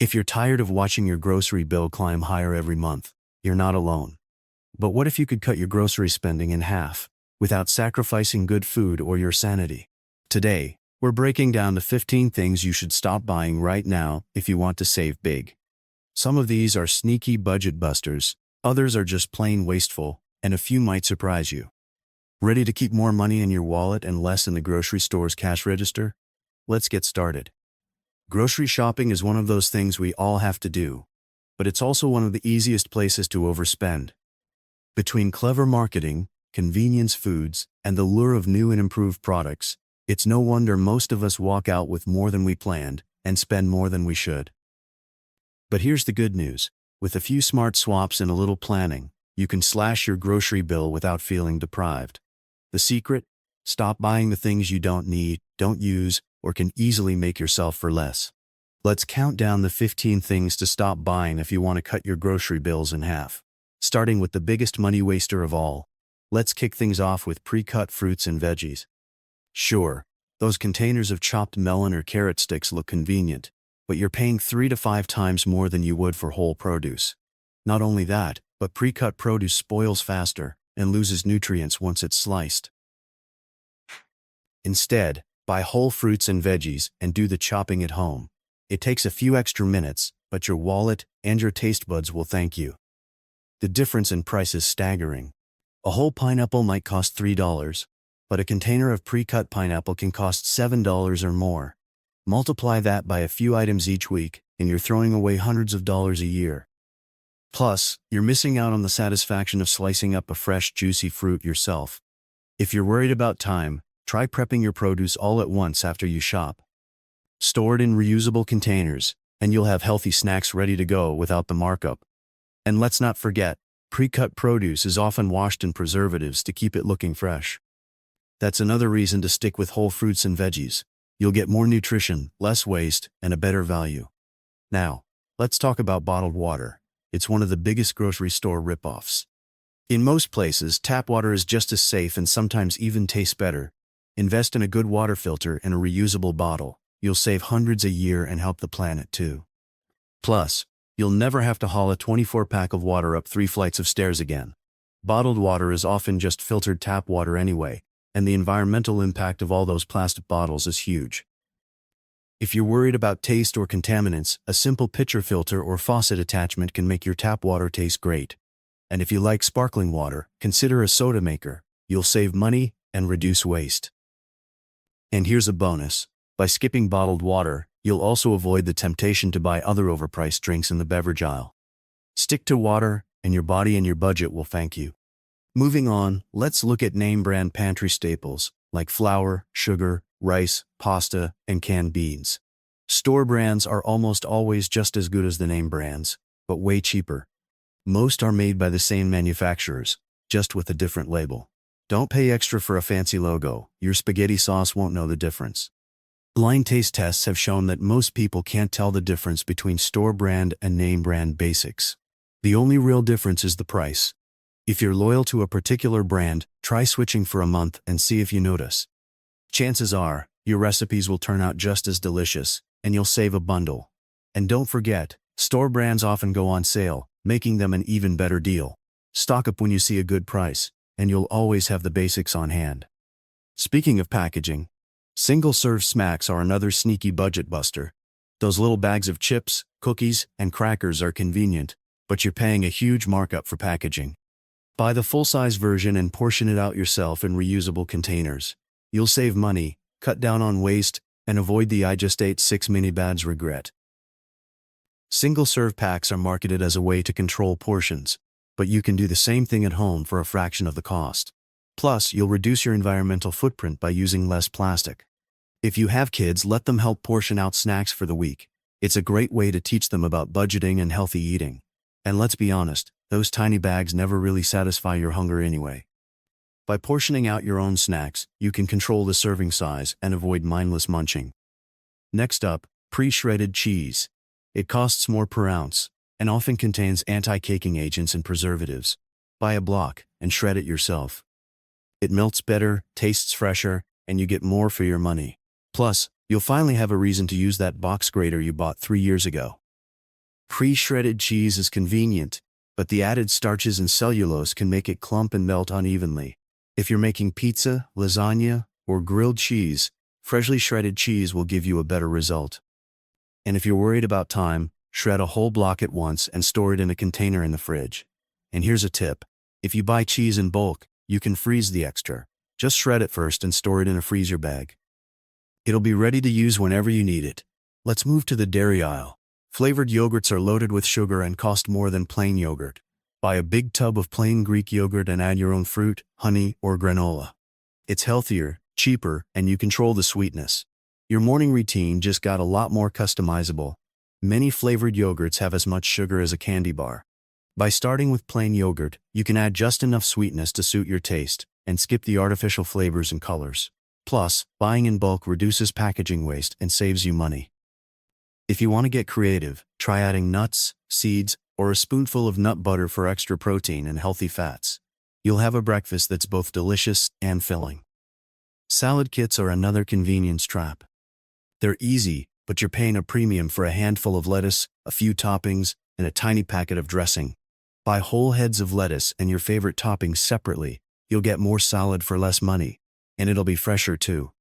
If you're tired of watching your grocery bill climb higher every month, you're not alone. But what if you could cut your grocery spending in half, without sacrificing good food or your sanity? Today, we're breaking down the 15 things you should stop buying right now if you want to save big. Some of these are sneaky budget busters, others are just plain wasteful, and a few might surprise you. Ready to keep more money in your wallet and less in the grocery store's cash register? Let's get started. Grocery shopping is one of those things we all have to do, but it's also one of the easiest places to overspend. Between clever marketing, convenience foods, and the lure of new and improved products, it's no wonder most of us walk out with more than we planned and spend more than we should. But here's the good news. With a few smart swaps and a little planning, you can slash your grocery bill without feeling deprived. The secret? Stop buying the things you don't need, don't use, or can easily make yourself for less. Let's count down the 15 things to stop buying if you want to cut your grocery bills in half. Starting with the biggest money waster of all, let's kick things off with pre-cut fruits and veggies. Sure, those containers of chopped melon or carrot sticks look convenient, but you're paying 3 to 5 times more than you would for whole produce. Not only that, but pre-cut produce spoils faster and loses nutrients once it's sliced. Instead, buy whole fruits and veggies and do the chopping at home. It takes a few extra minutes, but your wallet and your taste buds will thank you. The difference in price is staggering. A whole pineapple might cost $3, but a container of pre-cut pineapple can cost $7 or more. Multiply that by a few items each week, and you're throwing away hundreds of dollars a year. Plus, you're missing out on the satisfaction of slicing up a fresh, juicy fruit yourself. If you're worried about time, try prepping your produce all at once after you shop. Store it in reusable containers, and you'll have healthy snacks ready to go without the markup. And let's not forget, pre-cut produce is often washed in preservatives to keep it looking fresh. That's another reason to stick with whole fruits and veggies. You'll get more nutrition, less waste, and a better value. Now, let's talk about bottled water. It's one of the biggest grocery store ripoffs. In most places, tap water is just as safe and sometimes even tastes better. Invest in a good water filter and a reusable bottle. You'll save hundreds a year and help the planet too. Plus, you'll never have to haul a 24-pack of water up 3 flights of stairs again. Bottled water is often just filtered tap water anyway, and the environmental impact of all those plastic bottles is huge. If you're worried about taste or contaminants, a simple pitcher filter or faucet attachment can make your tap water taste great. And if you like sparkling water, consider a soda maker. You'll save money and reduce waste. And here's a bonus. By skipping bottled water, you'll also avoid the temptation to buy other overpriced drinks in the beverage aisle. Stick to water, and your body and your budget will thank you. Moving on, let's look at name brand pantry staples, like flour, sugar, rice, pasta, and canned beans. Store brands are almost always just as good as the name brands, but way cheaper. Most are made by the same manufacturers, just with a different label. Don't pay extra for a fancy logo. Your spaghetti sauce won't know the difference. Blind taste tests have shown that most people can't tell the difference between store brand and name brand basics. The only real difference is the price. If you're loyal to a particular brand, try switching for a month and see if you notice. Chances are, your recipes will turn out just as delicious, and you'll save a bundle. And don't forget, store brands often go on sale, making them an even better deal. Stock up when you see a good price, and you'll always have the basics on hand. Speaking of packaging, single-serve smacks are another sneaky budget buster. Those little bags of chips, cookies, and crackers are convenient, but you're paying a huge markup for packaging. Buy the full-size version and portion it out yourself in reusable containers. You'll save money, cut down on waste, and avoid the "I just ate 6 mini bags" regret. Single-serve packs are marketed as a way to control portions, but you can do the same thing at home for a fraction of the cost. Plus, you'll reduce your environmental footprint by using less plastic. If you have kids, let them help portion out snacks for the week. It's a great way to teach them about budgeting and healthy eating. And let's be honest, those tiny bags never really satisfy your hunger anyway. By portioning out your own snacks, you can control the serving size and avoid mindless munching. Next up, pre-shredded cheese. It costs more per ounce, and often contains anti-caking agents and preservatives. Buy a block and shred it yourself. It melts better, tastes fresher, and you get more for your money. Plus, you'll finally have a reason to use that box grater you bought 3 years ago. Pre-shredded cheese is convenient, but the added starches and cellulose can make it clump and melt unevenly. If you're making pizza, lasagna, or grilled cheese, freshly shredded cheese will give you a better result. And if you're worried about time, shred a whole block at once and store it in a container in the fridge. And here's a tip. If you buy cheese in bulk, you can freeze the extra. Just shred it first and store it in a freezer bag. It'll be ready to use whenever you need it. Let's move to the dairy aisle. Flavored yogurts are loaded with sugar and cost more than plain yogurt. Buy a big tub of plain Greek yogurt and add your own fruit, honey, or granola. It's healthier, cheaper, and you control the sweetness. Your morning routine just got a lot more customizable. Many flavored yogurts have as much sugar as a candy bar. By starting with plain yogurt, you can add just enough sweetness to suit your taste and skip the artificial flavors and colors. Plus, buying in bulk reduces packaging waste and saves you money. If you want to get creative, try adding nuts, seeds, or a spoonful of nut butter for extra protein and healthy fats. You'll have a breakfast that's both delicious and filling. Salad kits are another convenience trap. They're easy, but you're paying a premium for a handful of lettuce, a few toppings, and a tiny packet of dressing. Buy whole heads of lettuce and your favorite toppings separately. You'll get more salad for less money, and it'll be fresher too.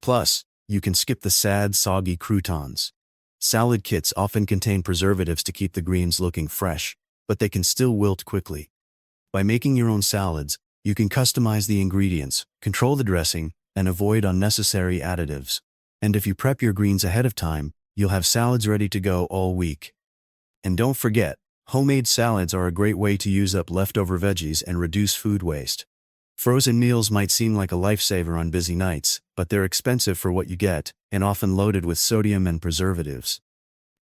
Plus, you can skip the sad, soggy croutons. Salad kits often contain preservatives to keep the greens looking fresh, but they can still wilt quickly. By making your own salads, you can customize the ingredients, control the dressing, and avoid unnecessary additives. And if you prep your greens ahead of time, you'll have salads ready to go all week. And don't forget, homemade salads are a great way to use up leftover veggies and reduce food waste. Frozen meals might seem like a lifesaver on busy nights, but they're expensive for what you get, and often loaded with sodium and preservatives.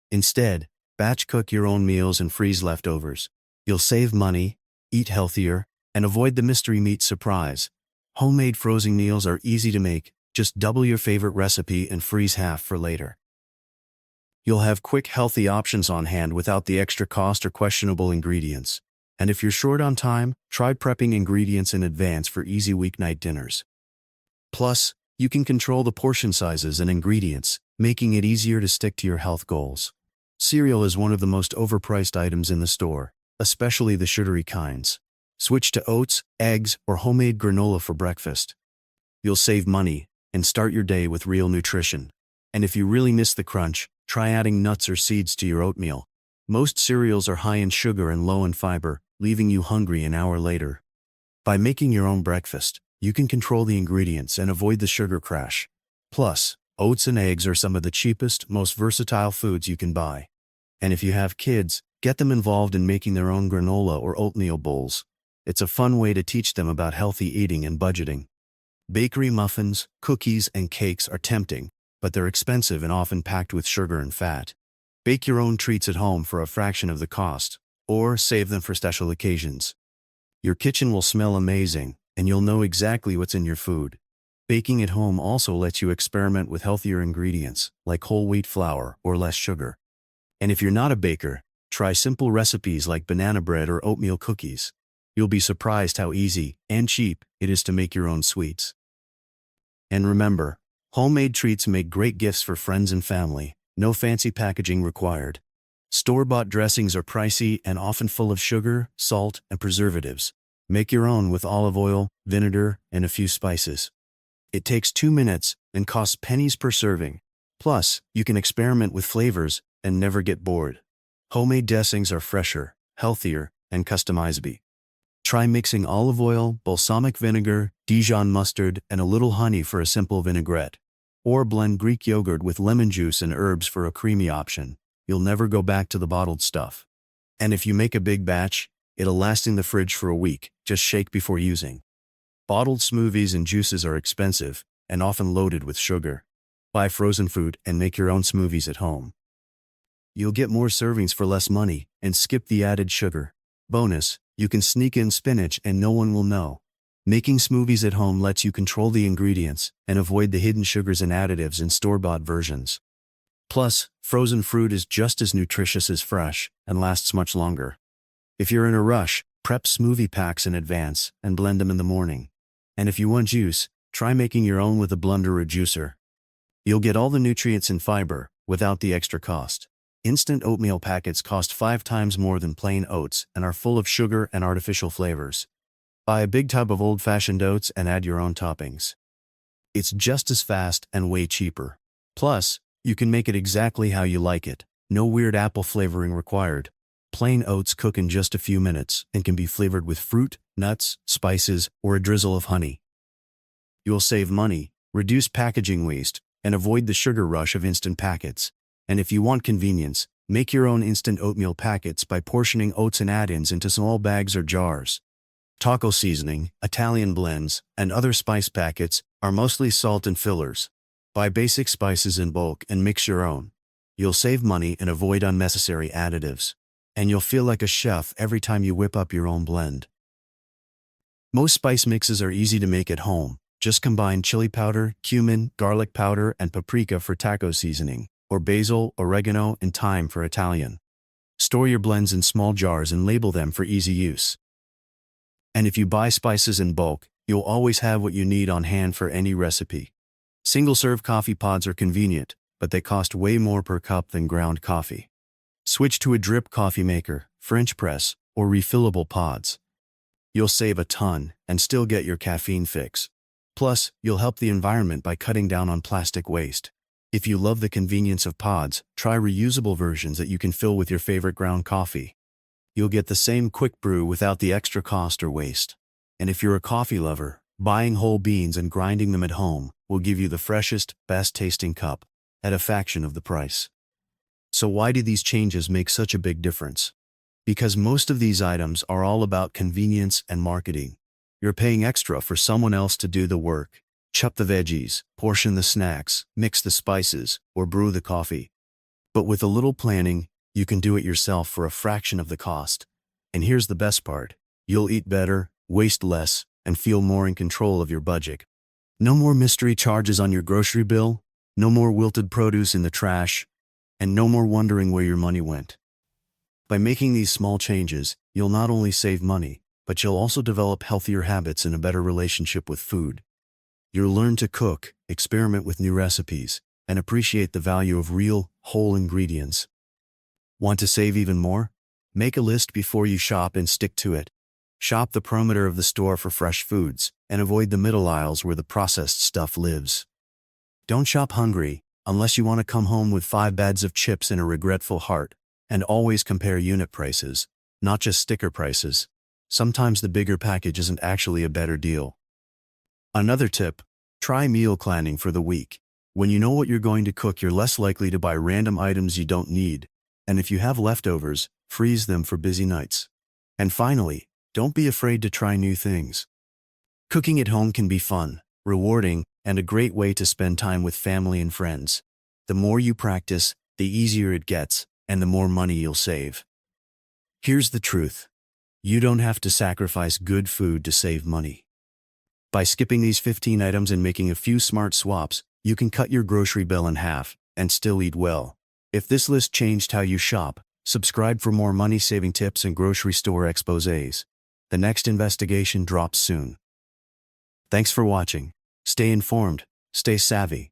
Instead, batch cook your own meals and freeze leftovers. You'll save money, eat healthier, and avoid the mystery meat surprise. Homemade frozen meals are easy to make. Just double your favorite recipe and freeze half for later. You'll have quick, healthy options on hand without the extra cost or questionable ingredients. And if you're short on time, try prepping ingredients in advance for easy weeknight dinners. Plus, you can control the portion sizes and ingredients, making it easier to stick to your health goals. Cereal is one of the most overpriced items in the store, especially the sugary kinds. Switch to oats, eggs, or homemade granola for breakfast. You'll save money and start your day with real nutrition. And if you really miss the crunch, try adding nuts or seeds to your oatmeal. Most cereals are high in sugar and low in fiber, leaving you hungry an hour later. By making your own breakfast, you can control the ingredients and avoid the sugar crash. Plus, oats and eggs are some of the cheapest, most versatile foods you can buy. And if you have kids, get them involved in making their own granola or oatmeal bowls. It's a fun way to teach them about healthy eating and budgeting. Bakery muffins, cookies, and cakes are tempting, but they're expensive and often packed with sugar and fat. Bake your own treats at home for a fraction of the cost, or save them for special occasions. Your kitchen will smell amazing, and you'll know exactly what's in your food. Baking at home also lets you experiment with healthier ingredients, like whole wheat flour or less sugar. And if you're not a baker, try simple recipes like banana bread or oatmeal cookies. You'll be surprised how easy and cheap it is to make your own sweets. And remember, homemade treats make great gifts for friends and family, no fancy packaging required. Store-bought dressings are pricey and often full of sugar, salt, and preservatives. Make your own with olive oil, vinegar, and a few spices. It takes 2 minutes and costs pennies per serving. Plus, you can experiment with flavors and never get bored. Homemade dressings are fresher, healthier, and customizable. Try mixing olive oil, balsamic vinegar, Dijon mustard, and a little honey for a simple vinaigrette. Or blend Greek yogurt with lemon juice and herbs for a creamy option. You'll never go back to the bottled stuff. And if you make a big batch, it'll last in the fridge for a week. Just shake before using. Bottled smoothies and juices are expensive and often loaded with sugar. Buy frozen fruit and make your own smoothies at home. You'll get more servings for less money and skip the added sugar. Bonus, you can sneak in spinach and no one will know. Making smoothies at home lets you control the ingredients and avoid the hidden sugars and additives in store-bought versions. Plus, frozen fruit is just as nutritious as fresh and lasts much longer. If you're in a rush, prep smoothie packs in advance and blend them in the morning. And if you want juice, try making your own with a blender or juicer. You'll get all the nutrients and fiber without the extra cost. Instant oatmeal packets cost 5 times more than plain oats and are full of sugar and artificial flavors. Buy a big tub of old-fashioned oats and add your own toppings. It's just as fast and way cheaper. Plus, you can make it exactly how you like it. No weird apple flavoring required. Plain oats cook in just a few minutes and can be flavored with fruit, nuts, spices, or a drizzle of honey. You'll save money, reduce packaging waste, and avoid the sugar rush of instant packets. And if you want convenience, make your own instant oatmeal packets by portioning oats and add-ins into small bags or jars. Taco seasoning, Italian blends, and other spice packets are mostly salt and fillers. Buy basic spices in bulk and mix your own. You'll save money and avoid unnecessary additives. And you'll feel like a chef every time you whip up your own blend. Most spice mixes are easy to make at home. Just combine chili powder, cumin, garlic powder, and paprika for taco seasoning, or basil, oregano, and thyme for Italian. Store your blends in small jars and label them for easy use. And if you buy spices in bulk, you'll always have what you need on hand for any recipe. Single-serve coffee pods are convenient, but they cost way more per cup than ground coffee. Switch to a drip coffee maker, French press, or refillable pods. You'll save a ton and still get your caffeine fix. Plus, you'll help the environment by cutting down on plastic waste. If you love the convenience of pods, try reusable versions that you can fill with your favorite ground coffee. You'll get the same quick brew without the extra cost or waste. And if you're a coffee lover, buying whole beans and grinding them at home will give you the freshest, best-tasting cup at a fraction of the price. So why do these changes make such a big difference? Because most of these items are all about convenience and marketing. You're paying extra for someone else to do the work. Chop the veggies, portion the snacks, mix the spices, or brew the coffee. But with a little planning, you can do it yourself for a fraction of the cost. And here's the best part. You'll eat better, waste less, and feel more in control of your budget. No more mystery charges on your grocery bill, no more wilted produce in the trash, and no more wondering where your money went. By making these small changes, you'll not only save money, but you'll also develop healthier habits and a better relationship with food. You'll learn to cook, experiment with new recipes, and appreciate the value of real, whole ingredients. Want to save even more? Make a list before you shop and stick to it. Shop the perimeter of the store for fresh foods, and avoid the middle aisles where the processed stuff lives. Don't shop hungry, unless you want to come home with 5 bags of chips and a regretful heart. And always compare unit prices, not just sticker prices. Sometimes the bigger package isn't actually a better deal. Another tip, try meal planning for the week. When you know what you're going to cook, you're less likely to buy random items you don't need. And if you have leftovers, freeze them for busy nights. And finally, don't be afraid to try new things. Cooking at home can be fun, rewarding, and a great way to spend time with family and friends. The more you practice, the easier it gets, and the more money you'll save. Here's the truth. You don't have to sacrifice good food to save money. By skipping these 15 items and making a few smart swaps, you can cut your grocery bill in half and still eat well. If this list changed how you shop, subscribe for more money-saving tips and grocery store exposés. The next investigation drops soon. Thanks for watching. Stay informed, stay savvy.